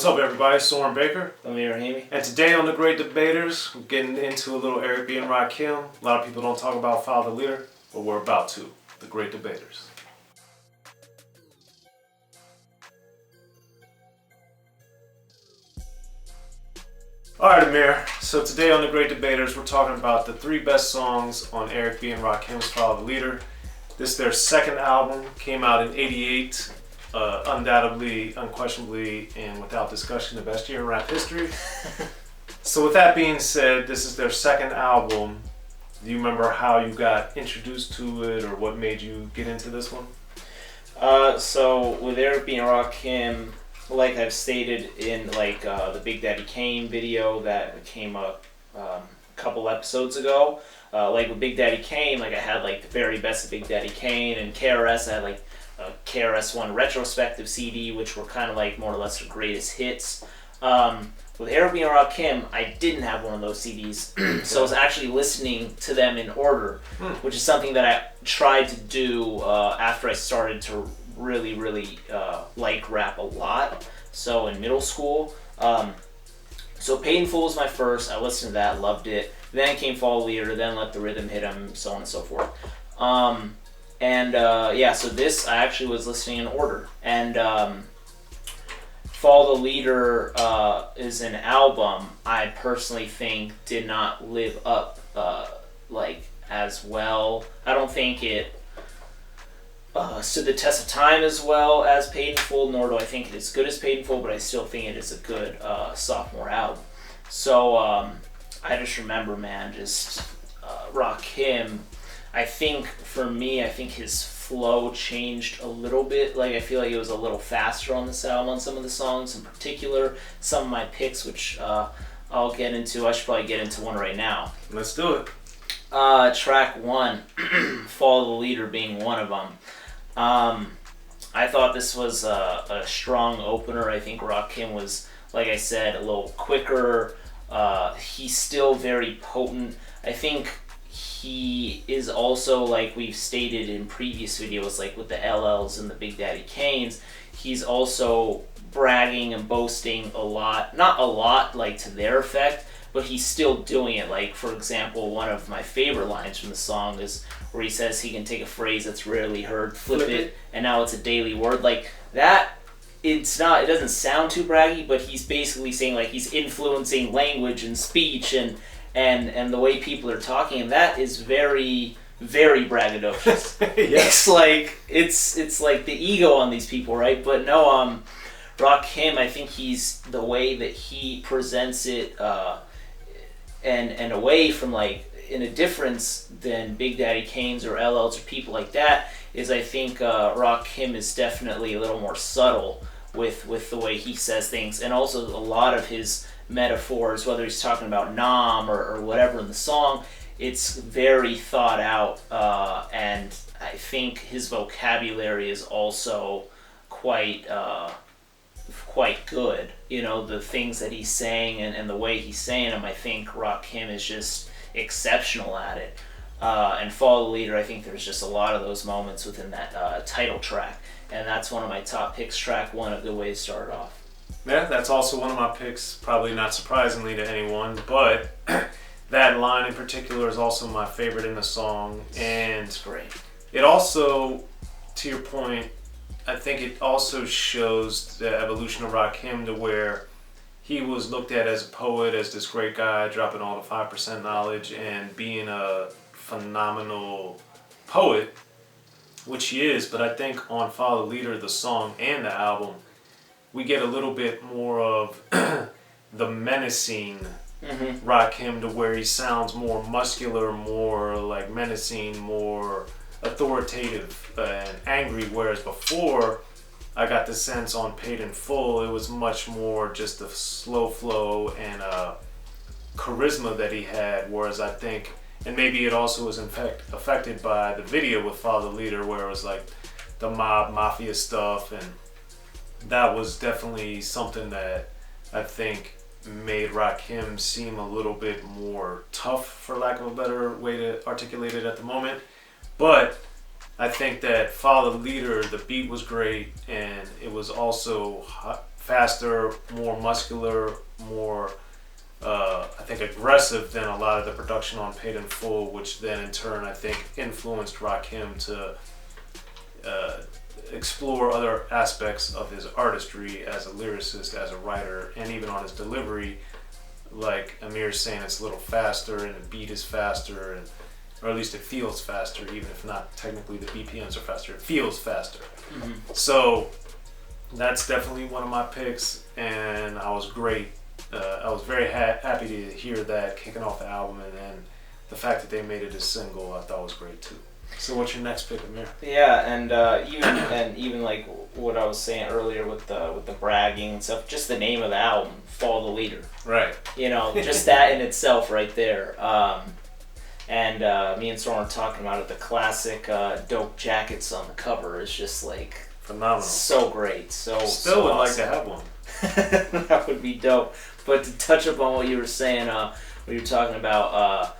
What's up, everybody? Soren Baker. Amir, Rahimi. And today on The Great Debaters, we're getting into a little Eric B. and Rakim. A lot of people don't talk about Follow the Leader, but we're about to. The Great Debaters. Alright, Amir. So today on The Great Debaters, we're talking about the 3 best songs on Eric B. and Rakim's Follow the Leader. This is their second album, came out in '88. Undoubtedly, unquestionably, and without discussion, the best year in rap history. So with that being said, this is their second album. Do you remember how you got introduced to it, or what made you get into this one? So with Eric B. and Rakim, like I've stated in the Big Daddy Kane video that came up a couple episodes ago, like with Big Daddy Kane, I had the very best of Big Daddy Kane, and KRS, I had a KRS-One retrospective CD, which were kind of more or less the greatest hits. With Eric B. and Rakim, I didn't have one of those CDs, so I was actually listening to them in order, which is something that I tried to do after I started to really like rap a lot. So in middle school, so Paid in Full was my first. I listened to that, loved it. Then came Follow the Leader, then Let the Rhythm Hit 'Em, so on and so forth. So this I actually was listening in order. And Follow the Leader is an album I personally think did not live up as well. I don't think it stood the test of time as well as Paid in Full, nor do I think it is good as Paid in Full, but I still think it is a good sophomore album. So I just remember, man, Rakim, I think for me, his flow changed a little bit. I feel like it was a little faster on this album on some of the songs, in particular some of my picks, which I'll get into. I should probably get into one right now. Let's do it. Track 1, Follow the Leader being one of them. I thought this was a strong opener. I think Rakim was, like I said, a little quicker. He's still very potent. I think he is also, like we've stated in previous videos, with the LLs and the Big Daddy Kanes, he's also bragging and boasting a lot. Not a lot, to their effect, but he's still doing it. For example, one of my favorite lines from the song is where he says he can take a phrase that's rarely heard, flip it, and now it's a daily word. That, it doesn't sound too braggy, but he's basically saying, he's influencing language and speech and the way people are talking, and that is very, very braggadocious. Yes. It's like the ego on these people, right? But no, Rakim, I think he's, the way that he presents it, and away from in a difference than Big Daddy Kanes or LLs or people like that, is I think Rakim is definitely a little more subtle with the way he says things, and also a lot of his metaphors, whether he's talking about Nam or whatever in the song, it's very thought out, and I think his vocabulary is also quite good. The things that he's saying and the way he's saying them, I think Rakim is just exceptional at it. And Follow the Leader, I think there's just a lot of those moments within that title track, and that's one of my top picks. Track 1, a good way to start off. Yeah, that's also one of my picks, probably not surprisingly to anyone, but that line in particular is also my favorite in the song, and it's great. It also, to your point, I think it also shows the evolution of Rakim to where he was looked at as a poet, as this great guy dropping all the 5% knowledge and being a phenomenal poet, which he is, but I think on Follow the Leader, the song and the album, we get a little bit more of the menacing Rakim, to where he sounds more muscular, more menacing, more authoritative and angry, whereas before I got the sense on Paid in Full it was much more just a slow flow and a charisma that he had, whereas I think, and maybe it also was affected by the video with Follow the Leader, where it was the mafia stuff, and that was definitely something that I think made Rakim seem a little bit more tough, for lack of a better way to articulate it at the moment. But I think that Follow the Leader, the beat was great, and it was also faster, more muscular, more I think aggressive than a lot of the production on Paid in Full, which then in turn I think influenced Rakim to explore other aspects of his artistry as a lyricist, as a writer, and even on his delivery. Like Amir's saying, it's a little faster and the beat is faster, and or at least it feels faster, even if not technically the BPMs are faster. It feels faster. Mm-hmm. So that's definitely one of my picks, and I was great. I was very happy to hear that kicking off the album, and then the fact that they made it a single, I thought was great too. So what's your next pick, Amir? Yeah, and even like what I was saying earlier with the bragging and stuff, just the name of the album, Follow the Leader. Right. You know, just that in itself right there. And me and Soren were talking about it. The classic dope jackets on the cover is just like phenomenal. So great. Still so would awesome. like to have one. That would be dope. But to touch up on what you were saying, when you were talking about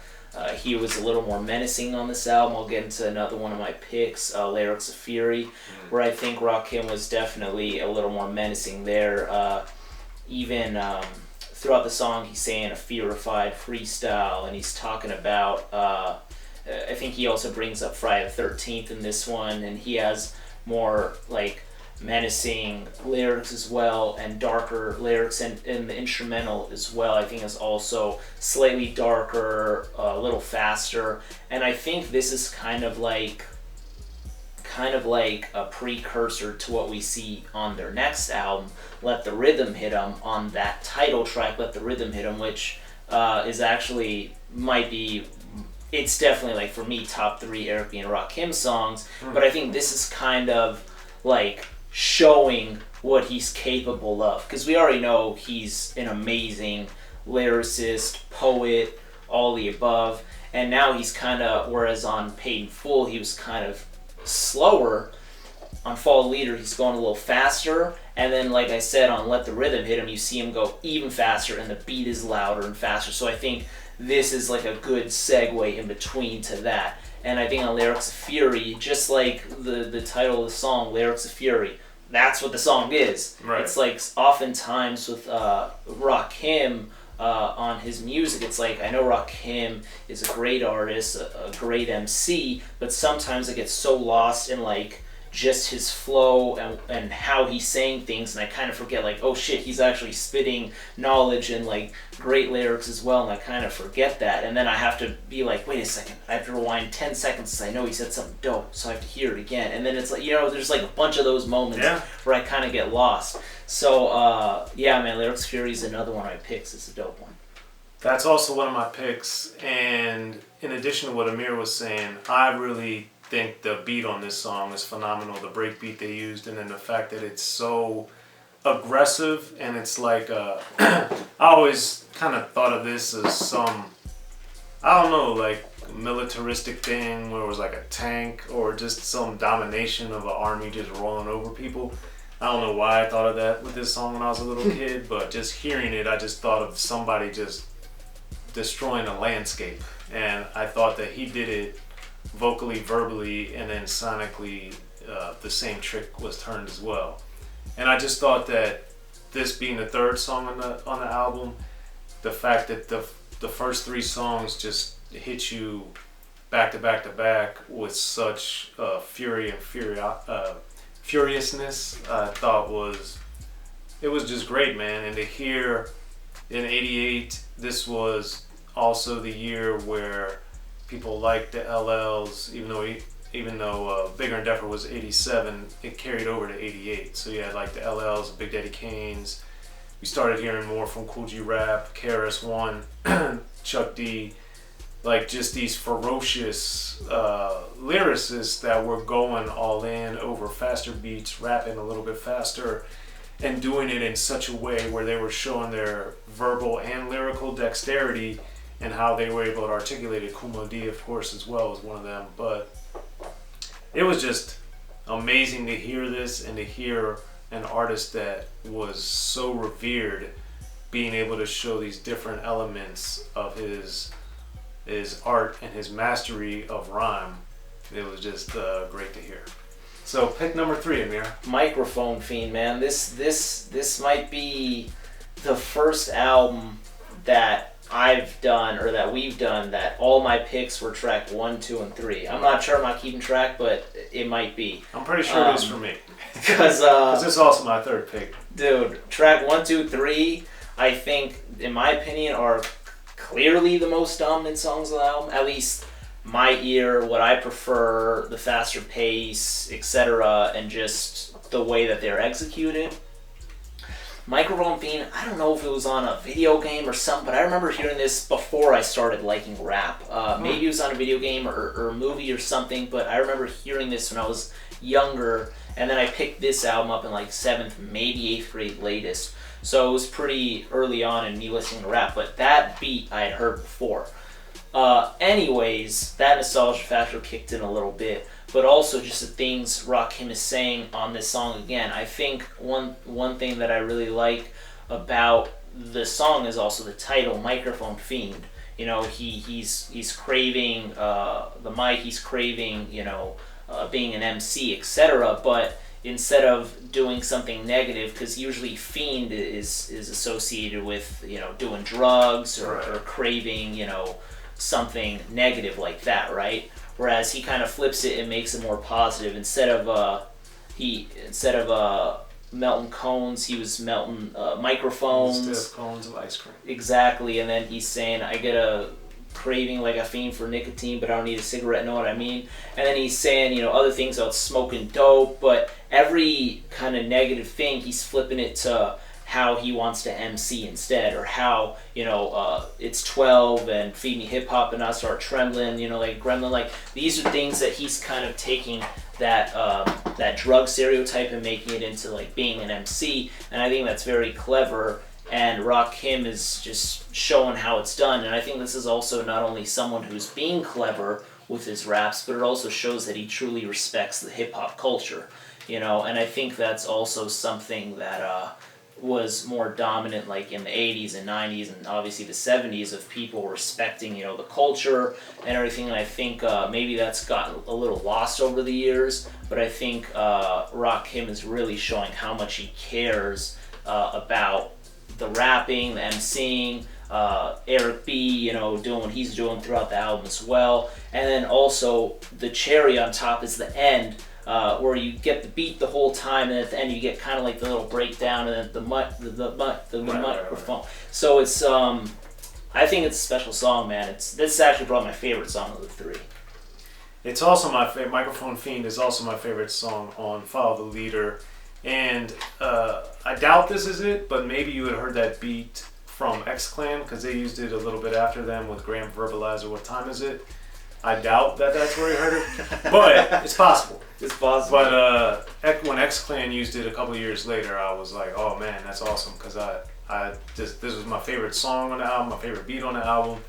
he was a little more menacing on this album. I'll get into another one of my picks, Lyrics of Fury, where I think Rakim was definitely a little more menacing there. Even throughout the song, he's saying a fearified freestyle, and he's talking about, I think he also brings up Friday the 13th in this one, and he has more like menacing lyrics as well, and darker lyrics, and the instrumental as well I think is also slightly darker, a little faster, and I think this is kind of like a precursor to what we see on their next album, Let the Rhythm Hit 'Em, on that title track, Let the Rhythm Hit 'Em, which is actually it's definitely like for me top 3 Eric B and Rakim songs, but I think this is kind of like showing what he's capable of, because we already know he's an amazing lyricist, poet, all the above, and now he's kind of, whereas on Paid in Full he was kind of slower, on Follow the Leader he's going a little faster, and then like I said on Let the Rhythm Hit 'Em you see him go even faster and the beat is louder and faster, so I think this is like a good segue in between to that. And I think on Lyrics of Fury, just like the title of the song, Lyrics of Fury, that's what the song is. Right. It's like oftentimes with Rakim on his music, it's like, I know Rakim is a great artist, a great MC, but sometimes it gets so lost in like just his flow and how he's saying things, and I kind of forget like, oh shit, he's actually spitting knowledge and like great lyrics as well, and I kind of forget that, and then I have to be like, wait a second, I have to rewind 10 seconds because I know he said something dope, so I have to hear it again, and then it's like, you know, there's like a bunch of those moments where I kind of get lost. So yeah, man, Lyrics Fury is another one I picked. It's a dope one. That's also one of my picks, and in addition to what Amir was saying, I really think the beat on this song is phenomenal, the break beat they used, and then the fact that it's so aggressive, and it's like I always kind of thought of this as some, I don't know, like militaristic thing where it was like a tank or just some domination of an army just rolling over people. I don't know why I thought of that with this song when I was a little kid, but just hearing it, I just thought of somebody just destroying a landscape, and I thought that he did it vocally, verbally, and then sonically. The same trick was turned as well, and I just thought that this being the third song on the album, the fact that the first 3 songs just hit you back to back to back with such fury and furiousness, I thought was just great, man. And to hear in '88, this was also the year where people liked the LLs, even though Bigger and Deffer was '87, it carried over to '88. So you had like the LLs, Big Daddy Kane's. We started hearing more from Cool G Rap, KRS-One, Chuck D, like just these ferocious lyricists that were going all in over faster beats, rapping a little bit faster, and doing it in such a way where they were showing their verbal and lyrical dexterity and how they were able to articulate it. Kumo D, of course, as well, was one of them. But it was just amazing to hear this and to hear an artist that was so revered being able to show these different elements of his art and his mastery of rhyme. It was just great to hear. So pick number 3, Amir. Microphone Fiend, man. This might be the first album that I've done or that we've done that all my picks were track 1, 2, and 3. I'm not sure I'm not keeping track, but it might be. I'm pretty sure it is for me. Because it's also my 3rd pick. Dude, track 1, 2, 3, I think, in my opinion, are clearly the most dominant songs of the album. At least my ear, what I prefer, the faster pace, etc., and just the way that they're executed. Microphone Fiend, I don't know if it was on a video game or something, but I remember hearing this before I started liking rap. Maybe it was on a video game or a movie or something, but I remember hearing this when I was younger, and then I picked this album up in like 7th, maybe 8th grade latest. So it was pretty early on in me listening to rap, but that beat I had heard before. Anyways, that nostalgia factor kicked in a little bit, but also just the things Rakim is saying on this song again. I think one thing that I really like about the song is also the title, Microphone Fiend. You know, he's craving the mic, he's craving, being an MC, etc., but instead of doing something negative, because usually Fiend is associated with, doing drugs or craving, something negative like that, right? Whereas he kind of flips it and makes it more positive. Instead of melting cones, he was melting microphones. Instead of cones of ice cream. Exactly, and then he's saying, I get a craving like a fiend for nicotine, but I don't need a cigarette, know what I mean? And then he's saying, other things about smoking dope, but every kind of negative thing, he's flipping it to how he wants to MC instead, or how, it's 12 and feed me hip hop and I start trembling, like gremlin. Like, these are things that he's kind of taking that drug stereotype and making it into like being an MC, and I think that's very clever. And Rakim is just showing how it's done. And I think this is also not only someone who's being clever with his raps, but it also shows that he truly respects the hip-hop culture, And I think that's also something that was more dominant like in the 80s and 90s and obviously the 70s, of people respecting, the culture and everything. And I think maybe that's gotten a little lost over the years, but I think Rakim is really showing how much he cares about the rapping, the MCing, Eric B, doing what he's doing throughout the album as well. And then also the cherry on top is the end, where you get the beat the whole time, and at the end you get kind of like the little breakdown, and then the microphone. Right. So it's I think it's a special song, man. This is actually probably my favorite song of the 3. It's also my favorite. Microphone Fiend is also my favorite song on Follow the Leader. And I doubt this is it, but maybe you had heard that beat from X-Clan, because they used it a little bit after them with Graham Verbalizer, What Time Is It? I doubt that's where he heard it, but it's possible. It's possible. But when X-Clan used it a couple years later, I was like, oh man, that's awesome, because this was my favorite song on the album, my favorite beat on the album,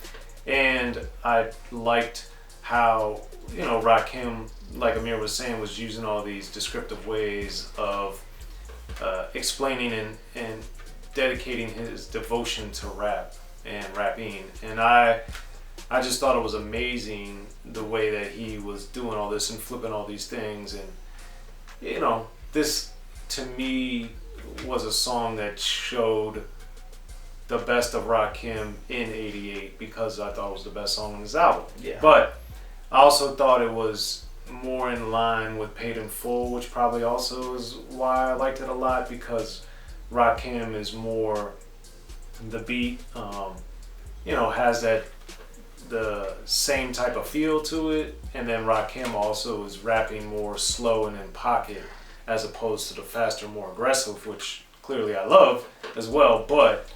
and I liked how, Rakim, like Amir was saying, was using all these descriptive ways of explaining and dedicating his devotion to rap and rapping. And I just thought it was amazing the way that he was doing all this and flipping all these things. And, this to me was a song that showed the best of Rakim in '88, because I thought it was the best song on his album. Yeah. But I also thought it was more in line with Paid in Full, which probably also is why I liked it a lot, because Rakim is more, the beat, has the same type of feel to it, and then Rakim also is rapping more slow and in pocket, as opposed to the faster, more aggressive, which clearly I love as well. But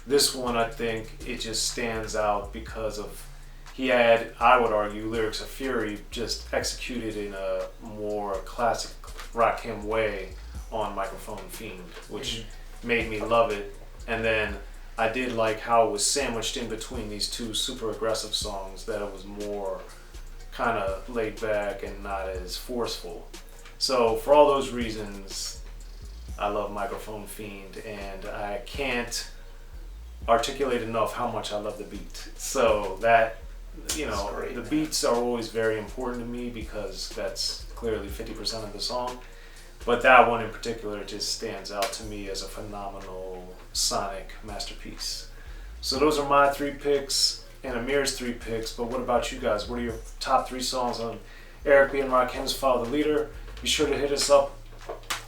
this one, I think it just stands out because of, he had, I would argue, lyrics of fury just executed in a more classic Rakim way on Microphone Fiend, which made me love it. And then I did like how it was sandwiched in between these two super aggressive songs, that it was more kind of laid back and not as forceful. So for all those reasons, I love Microphone Fiend, and I can't articulate enough how much I love the beat. So the beats are always very important to me because that's clearly 50% of the song. But that one in particular just stands out to me as a phenomenal sonic masterpiece. So those are my 3 picks and Amir's 3 picks. But what about you guys? What are your top 3 songs on Eric B. and Rakim's Follow the Leader? Be sure to hit us up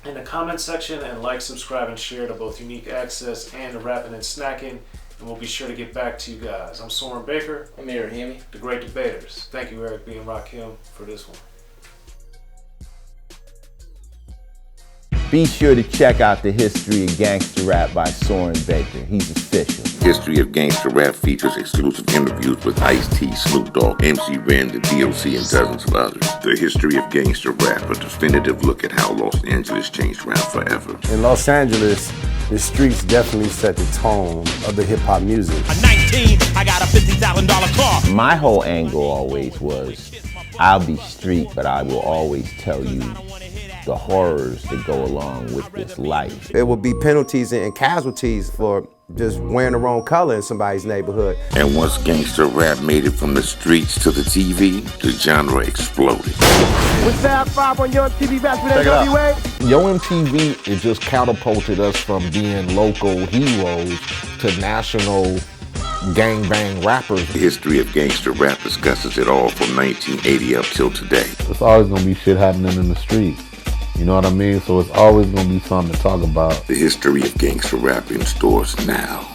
in the comment section and like, subscribe, and share to both Unique Access and the Rappin' and Snackin'. And we'll be sure to get back to you guys. I'm Soren Baker. Amir, Rahimi. The Great Debaters. Thank you, Eric B. and Rakim, for this one. Be sure to check out the history of gangster rap by Soren Baker. He's official. History of Gangster Rap features exclusive interviews with Ice-T, Snoop Dogg, MC Ren, the D.O.C, and dozens of others. The History of Gangster Rap, a definitive look at how Los Angeles changed rap forever. In Los Angeles, the streets definitely set the tone of the hip-hop music. At 19, I got a $50,000 car. My whole angle always was, I'll be street, but I will always tell you the horrors that go along with this life. There will be penalties and casualties for just wearing the wrong color in somebody's neighborhood. And once gangster rap made it from the streets to the TV, the genre exploded. With Fab 5 on Your MTV Raps with NWA. Yo MTV, it just catapulted us from being local heroes to national gangbang rappers. The History of Gangster Rap discusses it all from 1980 up till today. It's always gonna be shit happening in the streets. You know what I mean? So it's always gonna be something to talk about. The History of Gangster Rap in stores now.